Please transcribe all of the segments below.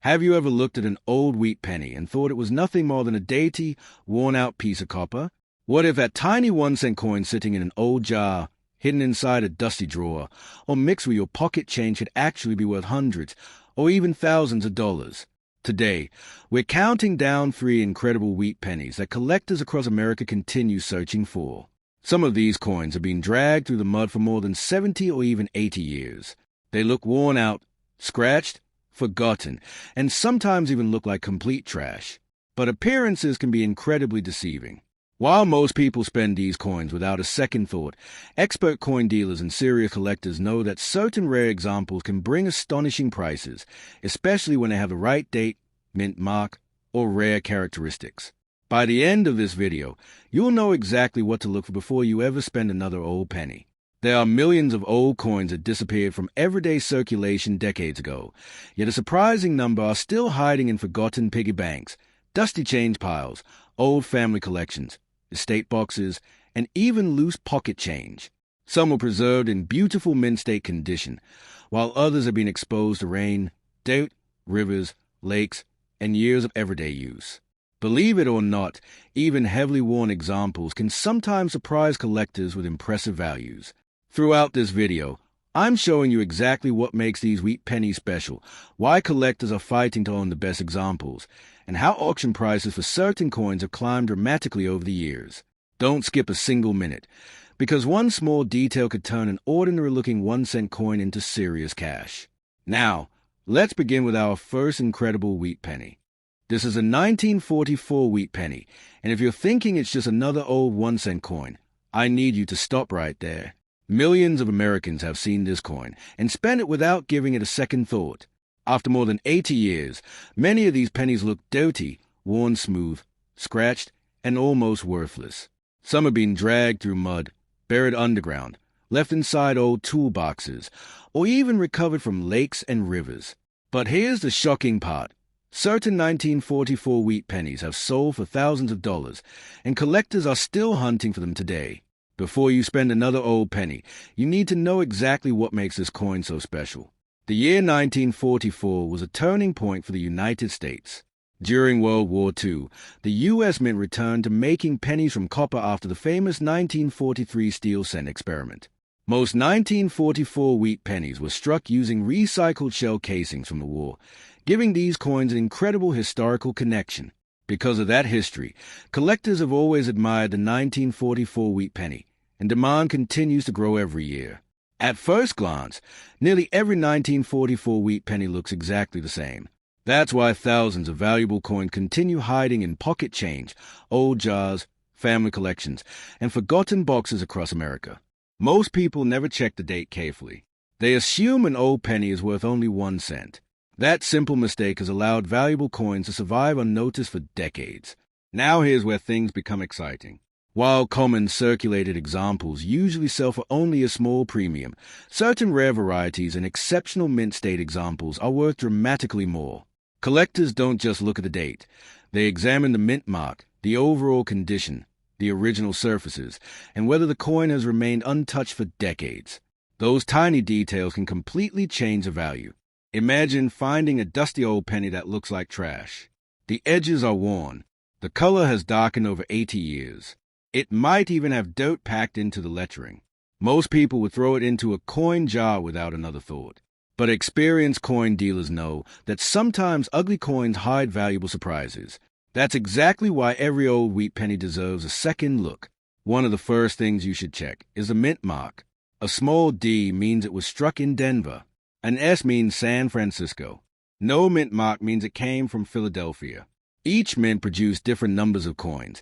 Have you ever looked at an old wheat penny and thought it was nothing more than a dainty, worn-out piece of copper? What if that tiny 1-cent coin sitting in an old jar, hidden inside a dusty drawer, or mixed with your pocket change could actually be worth hundreds or even thousands of dollars? Today, we're counting down 3 incredible wheat pennies that collectors across America continue searching for. Some of these coins have been dragged through the mud for more than 70 or even 80 years. They look worn out, scratched, forgotten, and sometimes even look like complete trash. But appearances can be incredibly deceiving. While most people spend these coins without a second thought, expert coin dealers and serious collectors know that certain rare examples can bring astonishing prices, especially when they have the right date, mint mark, or rare characteristics. By the end of this video, you'll know exactly what to look for before you ever spend another old penny. There are millions of old coins that disappeared from everyday circulation decades ago, yet a surprising number are still hiding in forgotten piggy banks, dusty change piles, old family collections, estate boxes, and even loose pocket change. Some were preserved in beautiful mint-state condition, while others have been exposed to rain, dirt, rivers, lakes, and years of everyday use. Believe it or not, even heavily worn examples can sometimes surprise collectors with impressive values. Throughout this video, I'm showing you exactly what makes these wheat pennies special, why collectors are fighting to own the best examples, and how auction prices for certain coins have climbed dramatically over the years. Don't skip a single minute, because one small detail could turn an ordinary-looking 1-cent coin into serious cash. Now, let's begin with our first incredible wheat penny. This is a 1944 wheat penny, and if you're thinking it's just another old 1-cent coin, I need you to stop right there. Millions of Americans have seen this coin and spent it without giving it a second thought. After more than 80 years, many of these pennies look dirty, worn smooth, scratched, and almost worthless. Some have been dragged through mud, buried underground, left inside old toolboxes, or even recovered from lakes and rivers. But here's the shocking part. Certain 1944 wheat pennies have sold for thousands of dollars, and collectors are still hunting for them today. Before you spend another old penny, you need to know exactly what makes this coin so special. The year 1944 was a turning point for the United States. During World War II, the U.S. Mint returned to making pennies from copper after the famous 1943 steel cent experiment. Most 1944 wheat pennies were struck using recycled shell casings from the war, giving these coins an incredible historical connection. Because of that history, collectors have always admired the 1944 wheat penny, and demand continues to grow every year. At first glance, nearly every 1944 wheat penny looks exactly the same. That's why thousands of valuable coins continue hiding in pocket change, old jars, family collections, and forgotten boxes across America. Most people never check the date carefully. They assume an old penny is worth only 1 cent. That simple mistake has allowed valuable coins to survive unnoticed for decades. Now here's where things become exciting. While common circulated examples usually sell for only a small premium, certain rare varieties and exceptional mint-state examples are worth dramatically more. Collectors don't just look at the date. They examine the mint mark, the overall condition, the original surfaces, and whether the coin has remained untouched for decades. Those tiny details can completely change the value. Imagine finding a dusty old penny that looks like trash. The edges are worn. The color has darkened over 80 years. It might even have dirt packed into the lettering. Most people would throw it into a coin jar without another thought. But experienced coin dealers know that sometimes ugly coins hide valuable surprises. That's exactly why every old wheat penny deserves a second look. One of the first things you should check is the mint mark. A small D means it was struck in Denver. An S means San Francisco. No mint mark means it came from Philadelphia. Each mint produced different numbers of coins,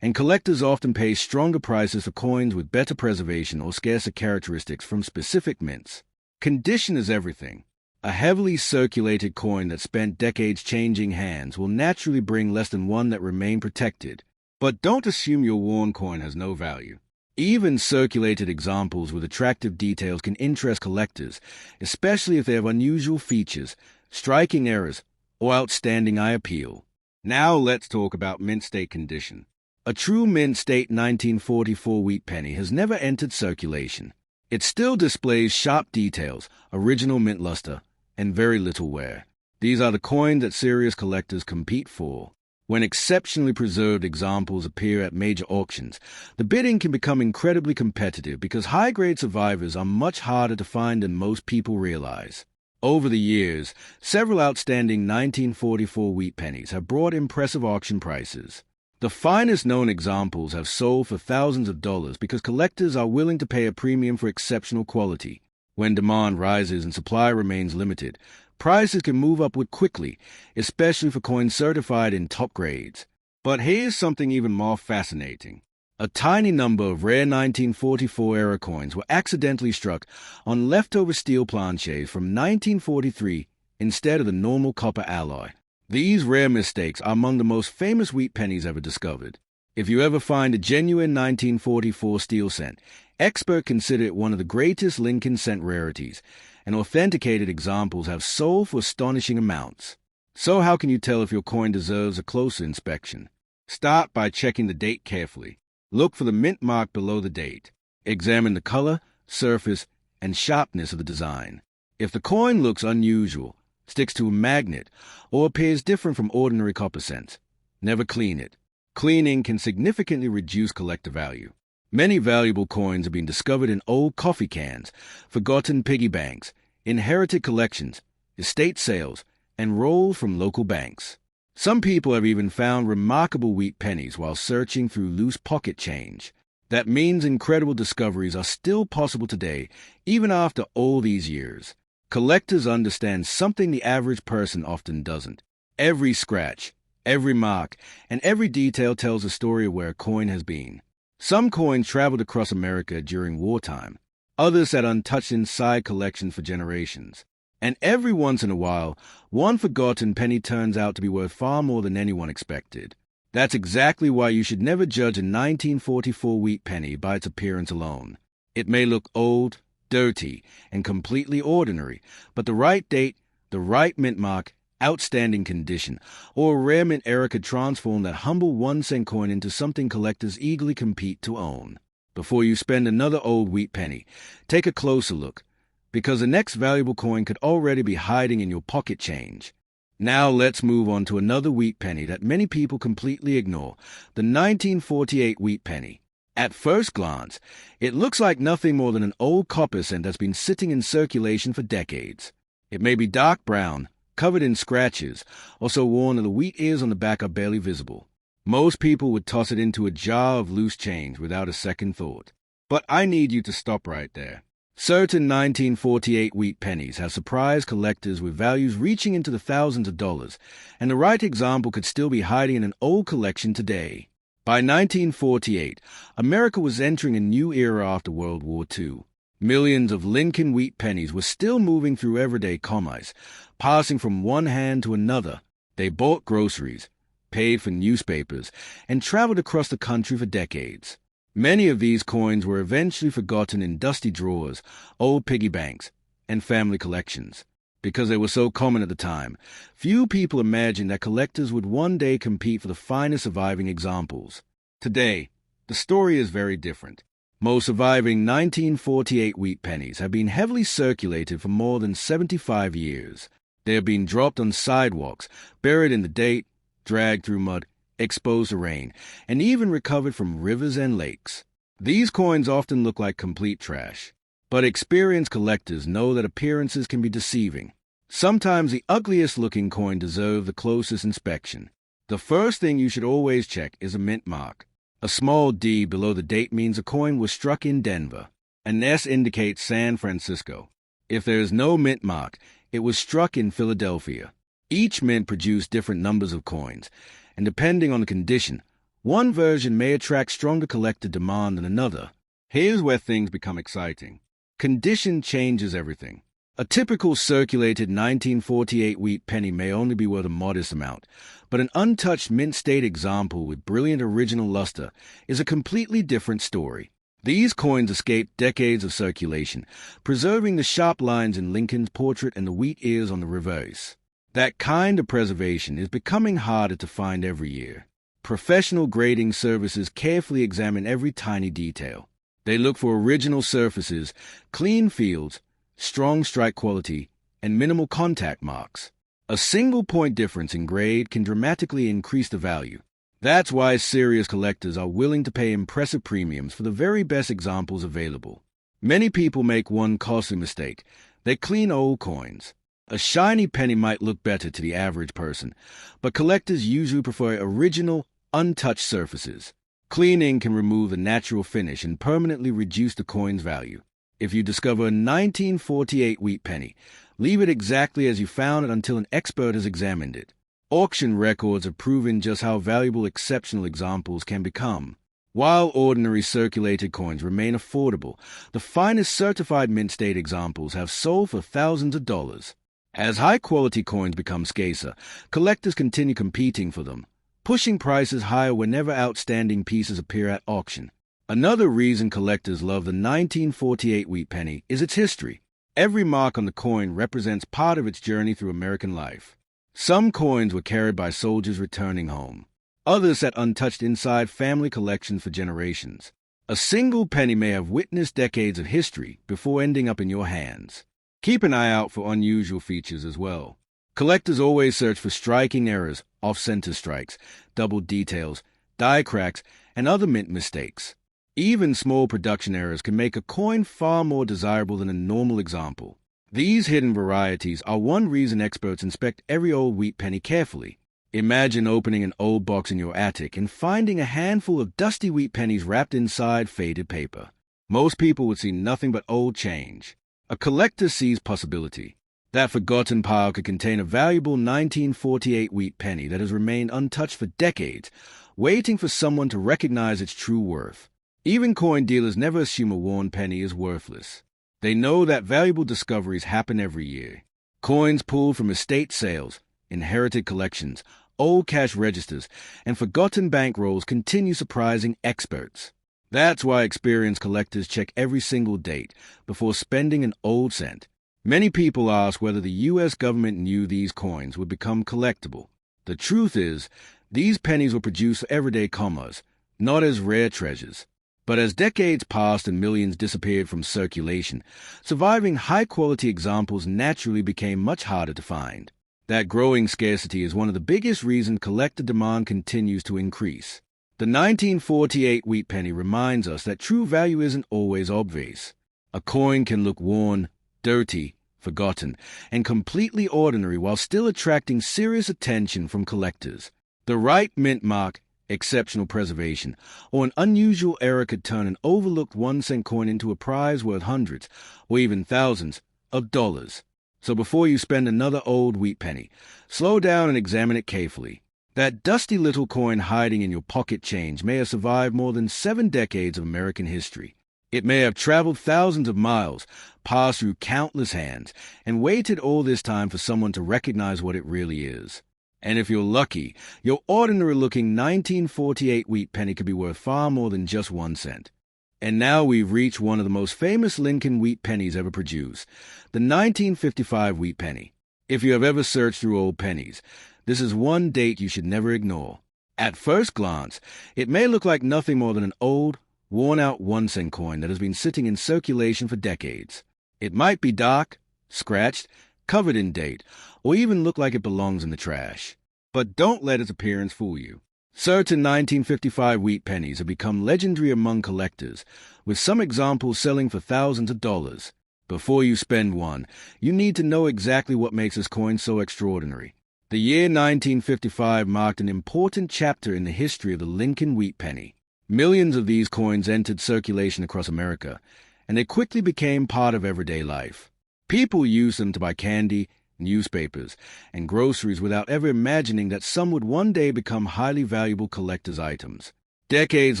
and collectors often pay stronger prices for coins with better preservation or scarcer characteristics from specific mints. Condition is everything. A heavily circulated coin that spent decades changing hands will naturally bring less than one that remained protected. But don't assume your worn coin has no value. Even circulated examples with attractive details can interest collectors, especially if they have unusual features, striking errors, or outstanding eye appeal. Now let's talk about mint state condition. A true mint state 1944 wheat penny has never entered circulation. It still displays sharp details, original mint luster, and very little wear. These are the coins that serious collectors compete for. When exceptionally preserved examples appear at major auctions, the bidding can become incredibly competitive because high-grade survivors are much harder to find than most people realize. Over the years, several outstanding 1944 wheat pennies have brought impressive auction prices. The finest known examples have sold for thousands of dollars because collectors are willing to pay a premium for exceptional quality. When demand rises and supply remains limited, prices can move upward quickly, especially for coins certified in top grades. But here's something even more fascinating. A tiny number of rare 1944-era coins were accidentally struck on leftover steel planchets from 1943 instead of the normal copper alloy. These rare mistakes are among the most famous wheat pennies ever discovered. If you ever find a genuine 1944 steel cent, experts consider it one of the greatest Lincoln cent rarities, and authenticated examples have sold for astonishing amounts. So how can you tell if your coin deserves a closer inspection? Start by checking the date carefully. Look for the mint mark below the date. Examine the color, surface, and sharpness of the design. If the coin looks unusual, sticks to a magnet, or appears different from ordinary copper cents, never clean it. Cleaning can significantly reduce collector value. Many valuable coins have been discovered in old coffee cans, forgotten piggy banks, inherited collections, estate sales, and rolls from local banks. Some people have even found remarkable wheat pennies while searching through loose pocket change. That means incredible discoveries are still possible today, even after all these years. Collectors understand something the average person often doesn't. Every scratch, every mark, and every detail tells a story of where a coin has been. Some coins traveled across America during wartime. Others sat untouched inside collections for generations. And every once in a while, one forgotten penny turns out to be worth far more than anyone expected. That's exactly why you should never judge a 1944 wheat penny by its appearance alone. It may look old, dirty, and completely ordinary, but the right date, the right mint mark, outstanding condition, or a rare mint era could transform that humble 1-cent coin into something collectors eagerly compete to own. Before you spend another old wheat penny, take a closer look, because the next valuable coin could already be hiding in your pocket change. Now let's move on to another wheat penny that many people completely ignore, the 1948 wheat penny. At first glance, it looks like nothing more than an old copper cent that's been sitting in circulation for decades. It may be dark brown, covered in scratches, or so worn that the wheat ears on the back are barely visible. Most people would toss it into a jar of loose change without a second thought. But I need you to stop right there. Certain 1948 wheat pennies have surprised collectors with values reaching into the thousands of dollars, and the right example could still be hiding in an old collection today. By 1948, America was entering a new era after World War II. Millions of Lincoln Wheat Pennies were still moving through everyday commerce, passing from one hand to another. They bought groceries, paid for newspapers, and traveled across the country for decades. Many of these coins were eventually forgotten in dusty drawers, old piggy banks, and family collections. Because they were so common at the time, few people imagined that collectors would one day compete for the finest surviving examples. Today, the story is very different. Most surviving 1948 wheat pennies have been heavily circulated for more than 75 years. They have been dropped on sidewalks, buried in the dirt, dragged through mud, exposed to rain, and even recovered from rivers and lakes. These coins often look like complete trash, but experienced collectors know that appearances can be deceiving. Sometimes the ugliest-looking coin deserves the closest inspection. The first thing you should always check is a mint mark. A small D below the date means a coin was struck in Denver. An S indicates San Francisco. If there is no mint mark, it was struck in Philadelphia. Each mint produced different numbers of coins, and depending on the condition, one version may attract stronger collector demand than another. Here's where things become exciting. Condition changes everything. A typical circulated 1948 wheat penny may only be worth a modest amount, but an untouched mint-state example with brilliant original luster is a completely different story. These coins escaped decades of circulation, preserving the sharp lines in Lincoln's portrait and the wheat ears on the reverse. That kind of preservation is becoming harder to find every year. Professional grading services carefully examine every tiny detail. They look for original surfaces, clean fields, strong strike quality, and minimal contact marks. A single point difference in grade can dramatically increase the value. That's why serious collectors are willing to pay impressive premiums for the very best examples available. Many people make one costly mistake. They clean old coins. A shiny penny might look better to the average person, but collectors usually prefer original, untouched surfaces. Cleaning can remove the natural finish and permanently reduce the coin's value. If you discover a 1948 wheat penny, leave it exactly as you found it until an expert has examined it. Auction records have proven just how valuable exceptional examples can become. While ordinary circulated coins remain affordable, the finest certified mint state examples have sold for thousands of dollars. As high-quality coins become scarcer, collectors continue competing for them, pushing prices higher whenever outstanding pieces appear at auction. Another reason collectors love the 1948 wheat penny is its history. Every mark on the coin represents part of its journey through American life. Some coins were carried by soldiers returning home. Others sat untouched inside family collections for generations. A single penny may have witnessed decades of history before ending up in your hands. Keep an eye out for unusual features as well. Collectors always search for striking errors, off-center strikes, double details, die cracks, and other mint mistakes. Even small production errors can make a coin far more desirable than a normal example. These hidden varieties are one reason experts inspect every old wheat penny carefully. Imagine opening an old box in your attic and finding a handful of dusty wheat pennies wrapped inside faded paper. Most people would see nothing but old change. A collector sees possibility. That forgotten pile could contain a valuable 1948 wheat penny that has remained untouched for decades, waiting for someone to recognize its true worth. Even coin dealers never assume a worn penny is worthless. They know that valuable discoveries happen every year. Coins pulled from estate sales, inherited collections, old cash registers, and forgotten bankrolls continue surprising experts. That's why experienced collectors check every single date before spending an old cent. Many people ask whether the U.S. government knew these coins would become collectible. The truth is, these pennies were produced for everyday commerce, not as rare treasures. But as decades passed and millions disappeared from circulation, surviving high-quality examples naturally became much harder to find. That growing scarcity is one of the biggest reasons collector demand continues to increase. The 1948 wheat penny reminds us that true value isn't always obvious. A coin can look worn, dirty, forgotten, and completely ordinary while still attracting serious attention from collectors. The right mint mark, exceptional preservation, or an unusual error could turn an overlooked 1-cent coin into a prize worth hundreds, or even thousands, of dollars. So before you spend another old wheat penny, slow down and examine it carefully. That dusty little coin hiding in your pocket change may have survived more than 7 decades of American history. It may have traveled thousands of miles, passed through countless hands, and waited all this time for someone to recognize what it really is. And if you're lucky, your ordinary-looking 1948 wheat penny could be worth far more than just 1 cent. And now we've reached one of the most famous Lincoln Wheat Pennies ever produced, the 1955 wheat penny. If you have ever searched through old pennies, this is one date you should never ignore. At first glance, it may look like nothing more than an old, worn-out 1-cent coin that has been sitting in circulation for decades. It might be dark, scratched, covered in date, or even look like it belongs in the trash. But don't let its appearance fool you. Certain 1955 wheat pennies have become legendary among collectors, with some examples selling for thousands of dollars. Before you spend one, you need to know exactly what makes this coin so extraordinary. The year 1955 marked an important chapter in the history of the Lincoln Wheat Penny. Millions of these coins entered circulation across America, and they quickly became part of everyday life. People used them to buy candy, newspapers, and groceries without ever imagining that some would one day become highly valuable collector's items. Decades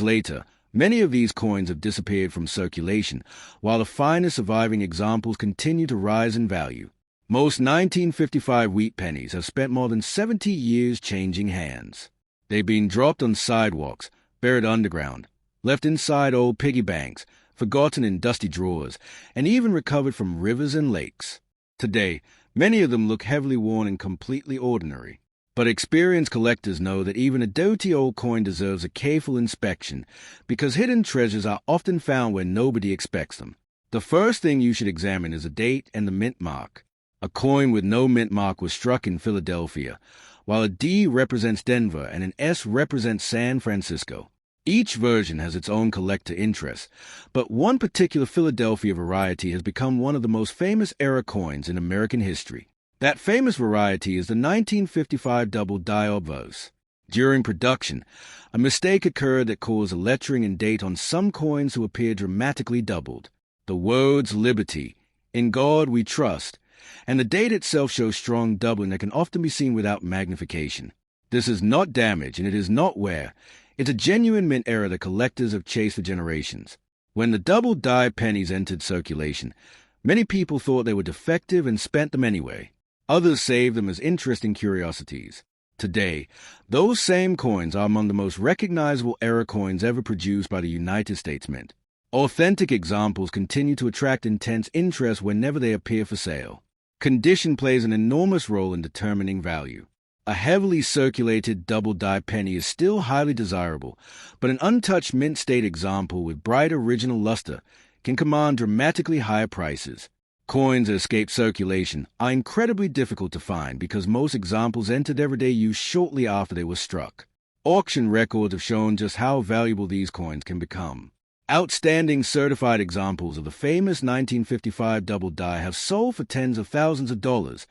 later, many of these coins have disappeared from circulation, while the finest surviving examples continue to rise in value. Most 1955 wheat pennies have spent more than 70 years changing hands. They've been dropped on sidewalks, buried underground, left inside old piggy banks, forgotten in dusty drawers, and even recovered from rivers and lakes. Today, many of them look heavily worn and completely ordinary. But experienced collectors know that even a dirty old coin deserves a careful inspection, because hidden treasures are often found where nobody expects them. The first thing you should examine is the date and the mint mark. A coin with no mint mark was struck in Philadelphia, while a D represents Denver and an S represents San Francisco. Each version has its own collector interest, but one particular Philadelphia variety has become one of the most famous era coins in American history. That famous variety is the 1955 double die obverse. During production, a mistake occurred that caused the lettering and date on some coins to appear dramatically doubled. The words "Liberty," "In God We Trust," and the date itself shows strong doubling that can often be seen without magnification. This is not damage and it is not wear. It's a genuine mint error that collectors have chased for generations. When the double die pennies entered circulation, many people thought they were defective and spent them anyway. Others saved them as interesting curiosities. Today, those same coins are among the most recognizable error coins ever produced by the United States Mint. Authentic examples continue to attract intense interest whenever they appear for sale. Condition plays an enormous role in determining value. A heavily circulated double die penny is still highly desirable, but an untouched mint state example with bright original luster can command dramatically higher prices. Coins that escape circulation are incredibly difficult to find because most examples entered everyday use shortly after they were struck. Auction records have shown just how valuable these coins can become. Outstanding certified examples of the famous 1955 double die have sold for tens of thousands of dollars,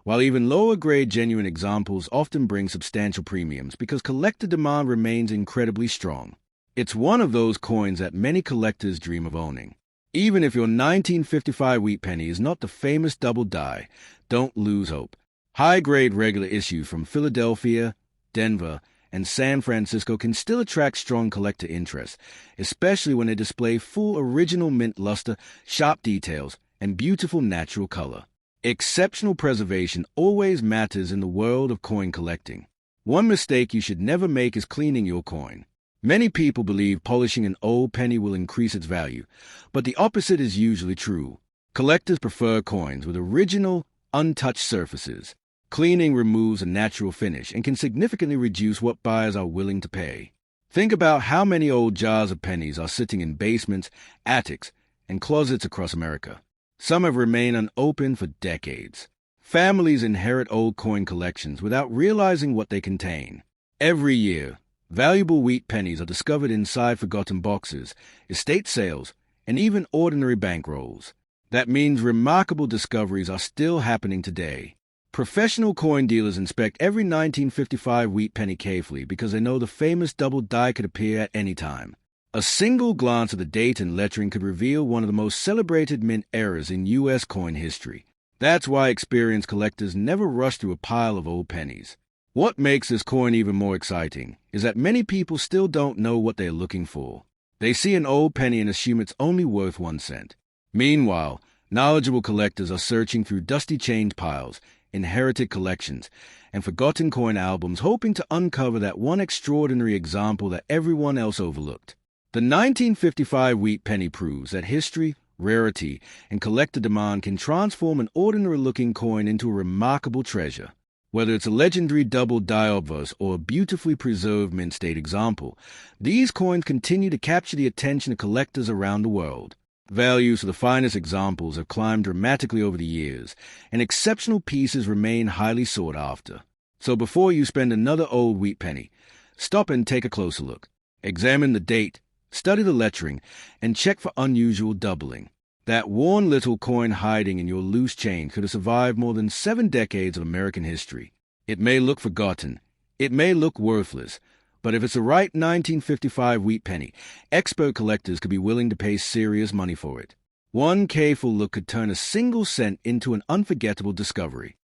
while even lower-grade genuine examples often bring substantial premiums because collector demand remains incredibly strong. It's one of those coins that many collectors dream of owning. Even if your 1955 wheat penny is not the famous double die, don't lose hope. High-grade regular issues from Philadelphia, Denver, and San Francisco can still attract strong collector interest, especially when they display full original mint luster, sharp details, and beautiful natural color. Exceptional preservation always matters in the world of coin collecting. One mistake you should never make is cleaning your coin. Many people believe polishing an old penny will increase its value, but the opposite is usually true. Collectors prefer coins with original, untouched surfaces. Cleaning removes a natural finish and can significantly reduce what buyers are willing to pay. Think about how many old jars of pennies are sitting in basements, attics, and closets across America. Some have remained unopened for decades. Families inherit old coin collections without realizing what they contain. Every year, valuable wheat pennies are discovered inside forgotten boxes, estate sales, and even ordinary bankrolls. That means remarkable discoveries are still happening today. Professional coin dealers inspect every 1955 wheat penny carefully because they know the famous double die could appear at any time. A single glance at the date and lettering could reveal one of the most celebrated mint errors in U.S. coin history. That's why experienced collectors never rush through a pile of old pennies. What makes this coin even more exciting is that many people still don't know what they're looking for. They see an old penny and assume it's only worth 1 cent. Meanwhile, knowledgeable collectors are searching through dusty change piles, inherited collections, and forgotten coin albums hoping to uncover that one extraordinary example that everyone else overlooked. The 1955 wheat penny proves that history, rarity, and collector demand can transform an ordinary-looking coin into a remarkable treasure. Whether it's a legendary double die obverse or a beautifully preserved mint state example, these coins continue to capture the attention of collectors around the world. Values for the finest examples have climbed dramatically over the years, and exceptional pieces remain highly sought after. So before you spend another old wheat penny, stop and take a closer look. Examine the date, study the lettering, and check for unusual doubling. That worn little coin hiding in your loose chain could have survived more than 7 decades of American history. It may look forgotten, it may look worthless, but if it's the right 1955 wheat penny, expert collectors could be willing to pay serious money for it. One careful look could turn a single cent into an unforgettable discovery.